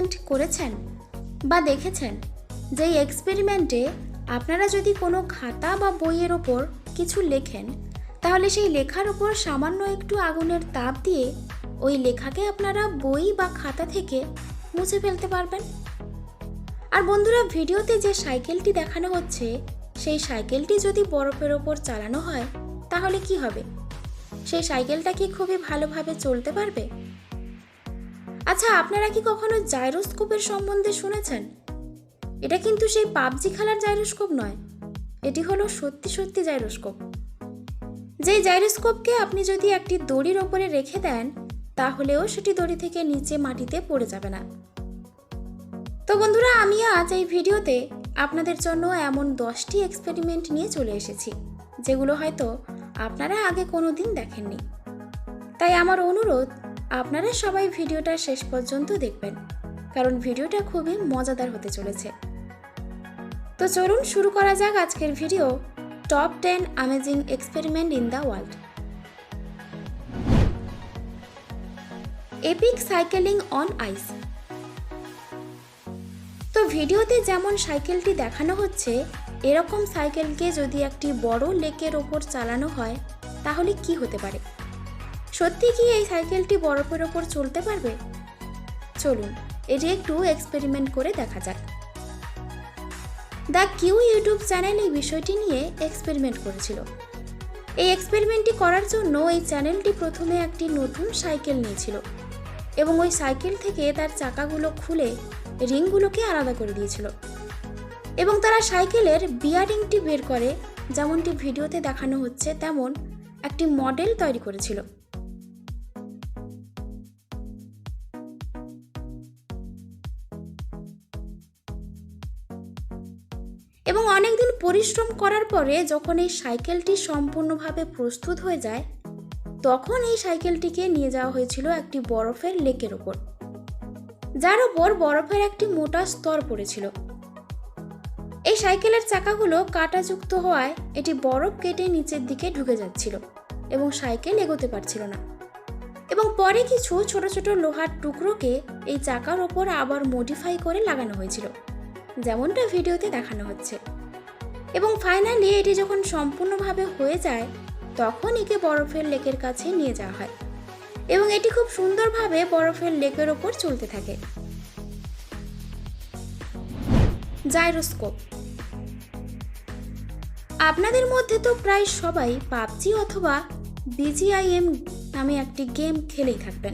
Experiment করেছেন বা দেখেছেন যে এই এক্সপেরিমেন্টে আপনারা যদি কোনো খাতা বা বইয়ের ওপর কিছু লেখেন, তাহলে সেই লেখার ওপর সামান্য একটু আগুনের তাপ দিয়ে ওই লেখাকে আপনারা বই বা খাতা থেকে মুছে ফেলতে পারবেন। আর বন্ধুরা, ভিডিওতে যে সাইকেলটি দেখানো হচ্ছে সেই সাইকেলটি যদি বরফের ওপর চালানো হয় তাহলে কি হবে? সেই সাইকেলটা কি খুবই ভালোভাবে চলতে পারবে? আচ্ছা, আপনারা কি কখনো জাইরোস্কোপের সম্বন্ধে শুনেছেন? এটা কিন্তু সেই পাবজি খেলার জাইরোস্কোপ নয়, এটি হলো সত্যি সত্যি জাইরোস্কোপ। যেই জাইরোস্কোপকে আপনি যদি একটি দড়ির ওপরে রেখে দেন তাহলেও সেটি দড়ি থেকে নিচে মাটিতে পড়ে যাবে না। তো বন্ধুরা, আমি আজ এই ভিডিওতে আপনাদের জন্য এমন 10টি এক্সপেরিমেন্ট নিয়ে চলে এসেছি যেগুলো হয়তো আপনারা আগে কোনোদিন দেখেননি। তাই আমার অনুরোধ, আপনারা সবাই ভিডিওটা শেষ পর্যন্ত দেখবেন, কারণ ভিডিওটা খুবই মজাদার হতে চলেছে। তো চলুন শুরু করা যাক আজকের video, top 10 amazing experiment in the world. Epic cycling on ice. তো ভিডিওতে যেমন সাইকেলটি দেখানো হচ্ছে, এরকম সাইকেলকে যদি একটি বড় লেকের ওপর চালানো হয় তাহলে কি হতে পারে? সত্যি কি এই সাইকেলটি বরফের ওপর চলতে পারবে? চলুন এটি একটু এক্সপেরিমেন্ট করে দেখা যাক। দ্য কিউ ইউটিউব চ্যানেল এই বিষয়টি নিয়ে এক্সপেরিমেন্ট করেছিল। এই এক্সপেরিমেন্টটি করার জন্য এই চ্যানেলটি প্রথমে একটি নতুন সাইকেল নিয়েছিল এবং ওই সাইকেল থেকে তার চাকাগুলো খুলে রিংগুলোকে আলাদা করে দিয়েছিল এবং তারা সাইকেলের বিয়ারিংটি বের করে যেমনটি ভিডিওতে দেখানো হচ্ছে তেমন একটি মডেল তৈরি করেছিল। এবং অনেকদিন পরিশ্রম করার পরে যখন এই সাইকেলটি সম্পূর্ণভাবে প্রস্তুত হয়ে যায়, তখন এই সাইকেলটিকে নিয়ে যাওয়া হয়েছিল একটি বরফের লেকের ওপর, যার ওপর বরফের একটি মোটা স্তর পড়েছিল। এই সাইকেলের চাকাগুলো কাঁটাযুক্ত হওয়ায় এটি বরফ কেটে নিচের দিকে ঢুকে যাচ্ছিল এবং সাইকেল এগোতে পারছিল না। এবং পরে কিছু ছোট ছোট লোহার টুকরোকে এই চাকার ওপর আবার মডিফাই করে লাগানো হয়েছিল, যেমনটা ভিডিওতে দেখানো হচ্ছে। এবং ফাইনালি এটি যখন সম্পূর্ণভাবে হয়ে যায় তখন একে বরফের লেকের কাছে নিয়ে যাওয়া হয় এবং এটি খুব সুন্দরভাবে বরফের লেকের ওপর চলতে থাকে। জাইরোস্কোপ। আপনাদের মধ্যে তো প্রায় সবাই পাবজি অথবা বিজিআইএম নামে একটি গেম খেলেই থাকবেন,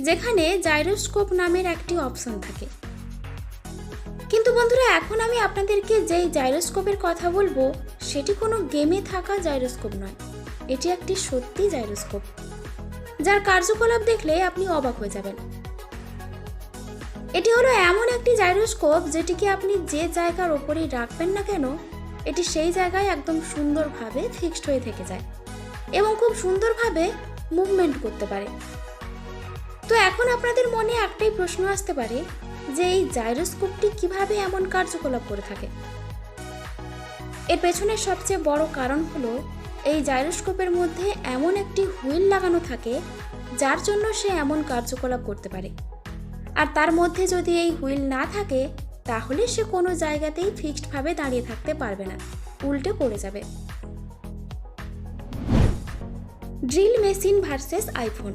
যেখানে জাইরোস্কোপ নামের একটি অপশন থাকে। কিন্তু বন্ধুরা, এখন আমি আপনাদেরকে যেই জাইরোস্কোপের কথা বলবো সেটি কোনো গেমে থাকা জাইরোস্কোপ নয়, এটি একটি সত্যি জাইরোস্কোপ, যার কার্যকলাপ দেখলে আপনি অবাক হয়ে যাবেন। এটি হলো এমন একটি জাইরোস্কোপ যেটিকে আপনি যে জায়গার ওপরেই রাখবেন না কেন, এটি সেই জায়গায় একদম সুন্দরভাবে ফিক্সড হয়ে থেকে যায় এবং খুব সুন্দরভাবে মুভমেন্ট করতে পারে। তো এখন আপনাদের মনে একটাই প্রশ্ন আসতে পারে যে এই জাইরোস্কোপটি কিভাবে এমন কার্যকলাপ করে থাকে। এর পেছনের সবচেয়ে বড় কারণ হলো এই জাইরোস্কোপের মধ্যে এমন একটি হুইল লাগানো থাকে যার জন্য সে এমন কার্যকলাপ করতে পারে। আর তার মধ্যে যদি এই হুইল না থাকে তাহলে সে কোনো জায়গাতেই ফিক্সডভাবে দাঁড়িয়ে থাকতে পারবে না, উল্টে পড়ে যাবে। Drill machine versus iPhone.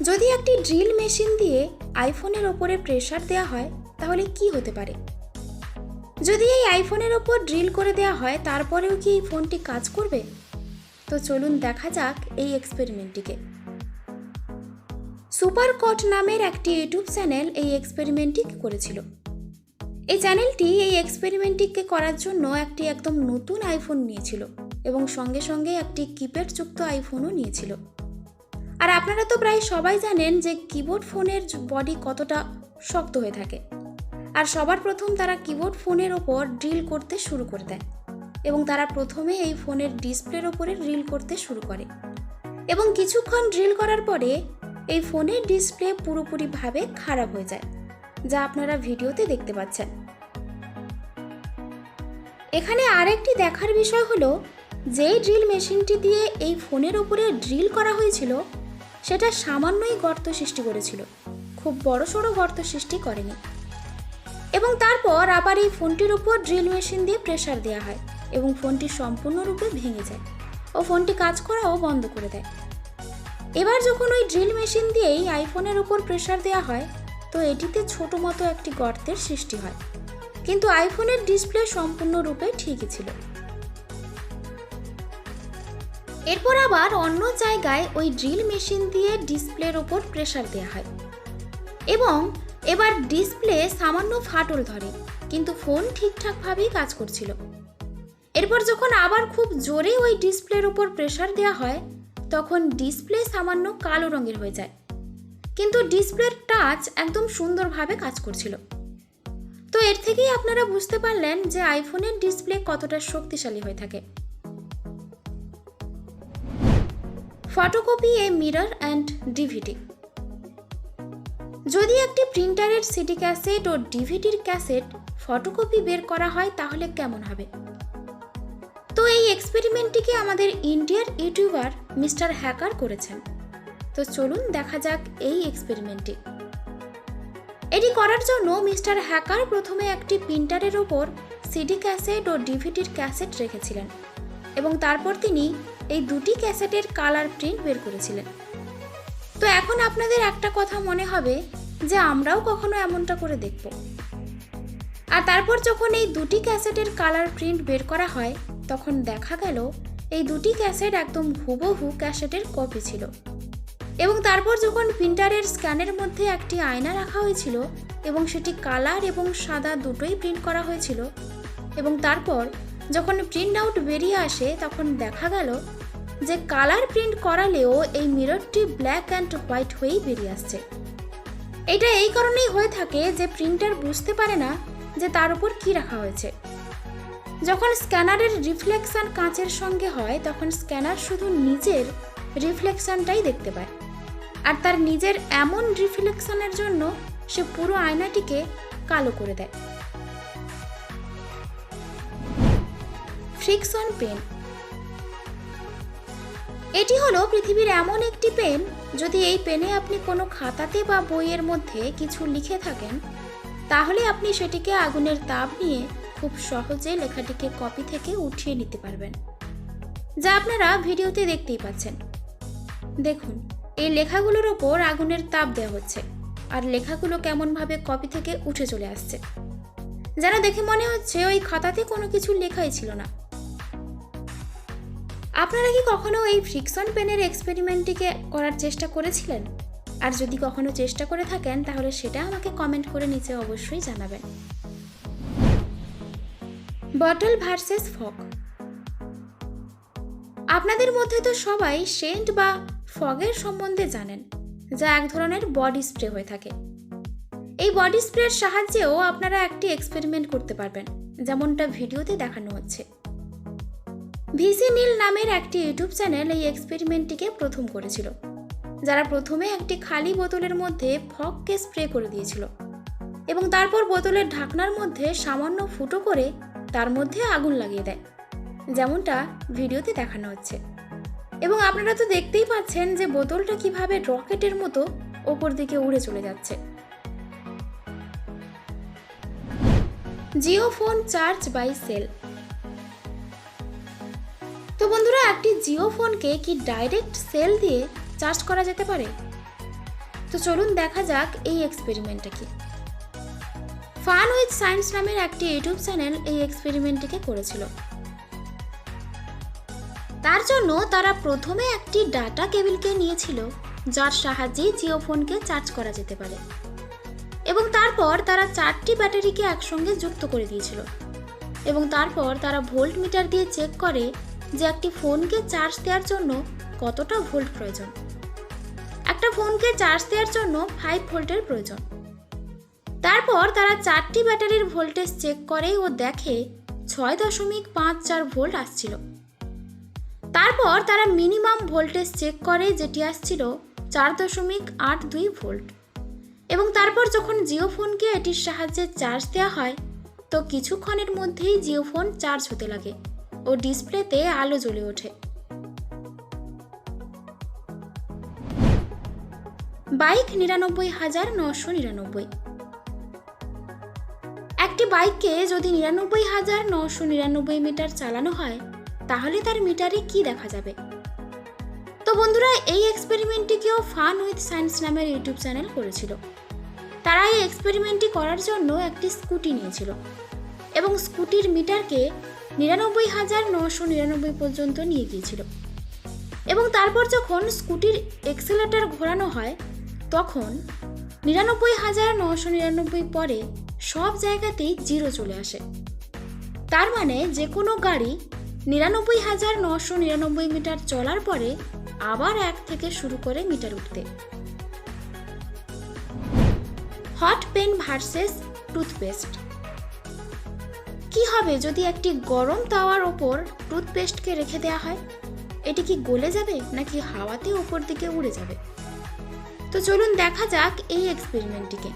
যদি একটি ড্রিল মেশিন দিয়ে আইফোনের ওপরে প্রেসার দেওয়া হয় তাহলে কি হতে পারে? যদি এই আইফোনের ওপর ড্রিল করে দেওয়া হয় তারপরেও কি এই ফোনটি কাজ করবে? তো চলুন দেখা যাক এই এক্সপেরিমেন্টটিকে। সুপারকট নামের একটি ইউটিউব চ্যানেল এই এক্সপেরিমেন্টটি করেছিল। এই চ্যানেলটি এই এক্সপেরিমেন্টটিকে করার জন্য একটি একদম নতুন আইফোন নিয়েছিল এবং সঙ্গে সঙ্গে একটি কিপ্যাড যুক্ত আইফোনও নিয়েছিল। আর আপনারা তো প্রায় সবাই জানেন যে কিবোর্ড ফোনের বডি কতটা শক্ত হয়ে থাকে। আর সবার প্রথম তারা কিবোর্ড ফোনের ওপর ড্রিল করতে শুরু করে দেয় এবং তারা প্রথমে এই ফোনের ডিসপ্লের ওপরে ড্রিল করতে শুরু করে এবং কিছুক্ষণ ড্রিল করার পরে এই ফোনের ডিসপ্লে পুরোপুরিভাবে খারাপ হয়ে যায়, যা আপনারা ভিডিওতে দেখতে পাচ্ছেন। এখানে আরেকটি দেখার বিষয় হলো, যেই ড্রিল মেশিনটি দিয়ে এই ফোনের ওপরে ড্রিল করা হয়েছিল সেটা সামান্যই গর্ত সৃষ্টি করেছিল, খুব বড়সড় গর্ত সৃষ্টি করেনি। এবং তারপর আবার এই ফোনটির উপর ড্রিল মেশিন দিয়ে প্রেসার দেওয়া হয় এবং ফোনটি সম্পূর্ণরূপে ভেঙে যায় ও ফোনটি কাজ করাও বন্ধ করে দেয়। এবার যখন ওই ড্রিল মেশিন দিয়েই আইফোনের উপর প্রেসার দেওয়া হয়, তো এটিতে ছোট মতো একটি গর্তের সৃষ্টি হয়, কিন্তু আইফোনের ডিসপ্লে সম্পূর্ণরূপে ঠিকই ছিল। এরপর আবার অন্য জায়গায় ওই ড্রিল মেশিন দিয়ে ডিসপ্লের ওপর প্রেসার দেওয়া হয় এবং এবার ডিসপ্লে সামান্য ফাটল ধরে, কিন্তু ফোন ঠিকঠাকভাবেই কাজ করছিল। এরপর যখন আবার খুব জোরে ওই ডিসপ্লের ওপর প্রেসার দেওয়া হয়, তখন ডিসপ্লে সামান্য কালো রঙের হয়ে যায়, কিন্তু ডিসপ্লের টাচ একদম সুন্দরভাবে কাজ করছিল। তো এর থেকেই আপনারা বুঝতে পারলেন যে আইফোনের ডিসপ্লে কতটা শক্তিশালী হয়ে থাকে। Photocopy A mirror and DVD. যদি একটি প্রিন্টারের সিডি ক্যাসেট ও ডিভিডির ক্যাসেট ফটোকপি বের করা হয় তাহলে কেমন হবে? তো এই এক্সপেরিমেন্টটিকে আমাদের ইন্ডিয়ার ইউটিউবার মিস্টার হ্যাকার করেছেন। তো চলুন দেখা যাক এই এক্সপেরিমেন্টটি। এটি করার জন্য মিস্টার হ্যাকার প্রথমে একটি প্রিন্টারের ওপর সিডি ক্যাসেট ও ডিভিডির ক্যাসেট রেখেছিলেন এবং তারপর তিনি এই দুটি ক্যাসেটের কালার প্রিন্ট বের করেছিলেন। তো এখন আপনাদের একটা কথা মনে হবে যে আমরাও কখনো এমনটা করে দেখব। আর তারপর যখন এই দুটি ক্যাসেটের কালার প্রিন্ট বের করা হয়, তখন দেখা গেল এই দুটি ক্যাসেট একদম হুবহু ক্যাসেটের কপি ছিল। এবং তারপর যখন প্রিন্টারের স্ক্যানের মধ্যে একটি আয়না রাখা হয়েছিল এবং সেটি কালার এবং সাদা দুটোই প্রিন্ট করা হয়েছিল, এবং তারপর যখন প্রিন্ট আউট বেরিয়ে আসে, তখন দেখা গেল যে কালার প্রিন্ট করালেও এই মিররটি ব্ল্যাক অ্যান্ড হোয়াইট হয়েই বেরিয়ে আসছে। এটা এই কারণেই হয়ে থাকে যে প্রিন্টার বুঝতে পারে না যে তার উপর কি রাখা হয়েছে। যখন স্ক্যানারের রিফ্লেকশন কাঁচের সঙ্গে হয়, তখন স্ক্যানার শুধু নিজের রিফ্লেকশনটাই দেখতে পায়, আর তার নিজের এমন রিফ্লেকশনের জন্য সে পুরো আয়নাটিকে কালো করে দেয়। Friction pen. এটি হলো পৃথিবীর এমন একটি পেন, যদি এই পেনে আপনি কোনো খাতাতে বা বইয়ের মধ্যে কিছু লিখে থাকেন, তাহলে আপনি সেটিকে আগুনের তাপ নিয়ে খুব সহজে লেখাটিকে কপি থেকে উঠিয়ে নিতে পারবেন, যা আপনারা ভিডিওতে দেখতেই পাচ্ছেন। দেখুন, এই লেখাগুলোর ওপর আগুনের তাপ দেওয়া হচ্ছে আর লেখাগুলো কেমনভাবে কপি থেকে উঠে চলে আসছে, যেন দেখে মনে হচ্ছে ওই খাতাতে কোনো কিছু লেখাই ছিল না। আপনারা কি কখনো এই ফ্রিকশন পেনের এক্সপেরিমেন্টটিকে করার চেষ্টা করেছিলেন? আর যদি কখনো চেষ্টা করে থাকেন, তাহলে সেটা আমাকে কমেন্ট করে নিচে অবশ্যই জানাবেন। Bottle versus fog. আপনাদের মধ্যে তো সবাই সেন্ট বা ফগের সম্বন্ধে জানেন, যা এক ধরনের বডি স্প্রে হয়ে থাকে। এই বডি স্প্রের সাহায্যেও আপনারা একটি এক্সপেরিমেন্ট করতে পারবেন, যেমনটা ভিডিওতে দেখানো হচ্ছে। ভিসি নীল নামের একটি ইউটিউব চ্যানেল এই এক্সপেরিমেন্টটিকে প্রথম করেছিল, যারা প্রথমে একটি খালি বোতলের মধ্যে ফগকে স্প্রে করে দিয়েছিল এবং তারপর বোতলের ঢাকনার মধ্যে সামান্য ফুটো করে তার মধ্যে আগুন লাগিয়ে দেয়, যেমনটা ভিডিওতে দেখানো হচ্ছে। এবং আপনারা তো দেখতেই পাচ্ছেন যে বোতলটা কিভাবে রকেটের মতো ওপর দিকে উড়ে চলে যাচ্ছে। Jio phone charge by cell. তো বন্ধুরা, একটি জিও ফোনকে কি ডাইরেক্ট সেল দিয়ে চার্জ করা যেতে পারে? তো চলুন দেখা যাক এই এক্সপেরিমেন্টটা কি। ফান উইথ সায়েন্স নামের একটি ইউটিউব চ্যানেল এই এক্সপেরিমেন্টটিকে করেছিল। তার জন্য তারা প্রথমে একটি ডাটা কেবলকে নিয়েছিল, যার সাহায্যে জিও ফোনকে চার্জ করা যেতে পারে, এবং তারপর তারা 4টি ব্যাটারিকে একসঙ্গে যুক্ত করে দিয়েছিল এবং তারপর তারা ভোল্ট মিটার দিয়ে চেক করে যে একটি ফোনকে চার্জ দেওয়ার জন্য কতটা ভোল্ট প্রয়োজন। একটা ফোনকে চার্জ দেওয়ার জন্য 5 ভোল্টের প্রয়োজন। তারপর তারা 4টি ব্যাটারির ভোল্টেজ চেক করে ও দেখে 6.54 ভোল্ট আসছিল। তারপর তারা মিনিমাম ভোল্টেজ চেক করে, যেটি আসছিল 4.82 ভোল্ট, এবং তারপর যখন জিও ফোনকে এটির সাহায্যে চার্জ দেওয়া হয়, তো কিছুক্ষণের মধ্যেই জিও ফোন চার্জ হতে লাগে ও ডিসপ্লেতে আলো জ্বলে ওঠে। বাইক 99,999। একটি বাইককে যদি 99,999 মিটার চালানো হয় তাহলে তার মিটারে কি দেখা যাবে? তো বন্ধুরা, এই এক্সপেরিমেন্টটি কেউ ফান উইথ সায়েন্স নামের ইউটিউব চ্যানেল করেছিল। তারা এই এক্সপেরিমেন্টটি করার জন্য একটি স্কুটি নিয়েছিল এবং স্কুটির মিটারকে 99,999 পর্যন্ত নিয়ে গিয়েছিল এবং তারপর যখন স্কুটির এক্সেলেটর ঘোরানো হয় তখন 99,999 পরে সব জায়গাতেই 0 চলে আসে। তার মানে যে কোনো গাড়ি 99,999 মিটার চলার পরে আবার 1 থেকে শুরু করে মিটার উঠতে। Hot pen versus toothpaste. কি হবে যদি একটি গরম তাওয়ার ওপর টুথপেস্টকে রেখে দেওয়া হয়? এটি কি গলে যাবে নাকি হাওয়াতে উপর দিকে উড়ে যাবে? তো চলুন দেখা যাক এই এক্সপেরিমেন্টটিকে।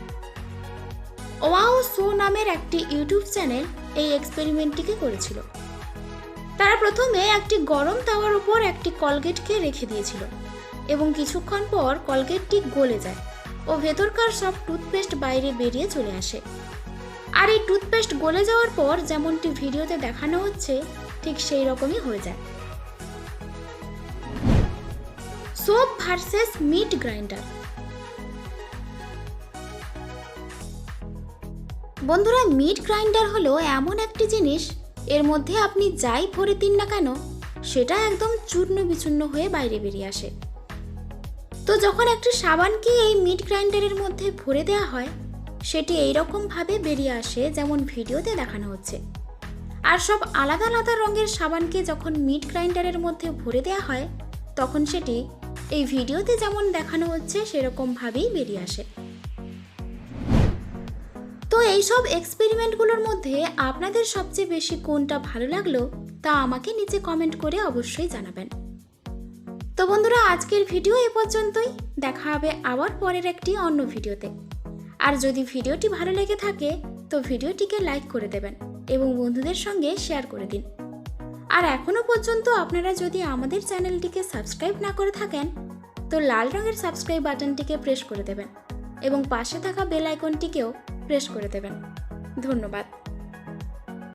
ওয়াও শো নামের একটি ইউটিউব চ্যানেল এই এক্সপেরিমেন্টটিকে করেছিল। তারা প্রথমে একটি গরম তাওয়ার উপর একটি কলগেটকে রেখে দিয়েছিল এবং কিছুক্ষণ পর কলগেটটি গলে যায় ও ভেতরকার সব টুথপেস্ট বাইরে বেরিয়ে চলে আসে। আর এই টুথপেস্ট গলে যাওয়ার পর যেমনটি ভিডিওতে দেখানো হচ্ছে ঠিক সেই রকমই হয়ে যায়। Soap versus meat grinder. বন্ধুরা, মিট গ্রাইন্ডার হলো এমন একটি জিনিস, এর মধ্যে আপনি যাই ভরে দিন না কেন সেটা একদম চূর্ণ বিচূর্ণ হয়ে বাইরে বেরিয়ে আসে। তো যখন একটি সাবানকে এই মিট গ্রাইন্ডারের মধ্যে ভরে দেওয়া হয় সেটি এইরকম ভাবে বেরিয়ে আসে যেমন ভিডিওতে দেখানো হচ্ছে। আর সব আলাদা আলাদা রঙের সাবানকে যখন মিট গ্রাইন্ডারের মধ্যে ভরে দেওয়া হয় তখন সেটি এই ভিডিওতে যেমন দেখানো হচ্ছে সেরকম ভাবেই বেরিয়ে আসে। তো এইসব এক্সপেরিমেন্টগুলোর মধ্যে আপনাদের সবচেয়ে বেশি কোনটা ভালো লাগলো তা আমাকে নিচে কমেন্ট করে অবশ্যই জানাবেন। তো বন্ধুরা, আজকের ভিডিও এ পর্যন্তই। দেখা হবে আবার পরের একটি অন্য ভিডিওতে। আর যদি ভিডিওটি ভালো লেগে থাকে তো ভিডিওটিকে লাইক করে দেবেন এবং বন্ধুদের সঙ্গে শেয়ার করে দিন। আর এখনো পর্যন্ত আপনারা যদি আমাদের চ্যানেলটিকে সাবস্ক্রাইব না করে থাকেন তো লাল রঙের সাবস্ক্রাইব বাটনটিকে প্রেস করে দেবেন এবং পাশে থাকা বেল আইকনটিকেও প্রেস করে দেবেন। ধন্যবাদ।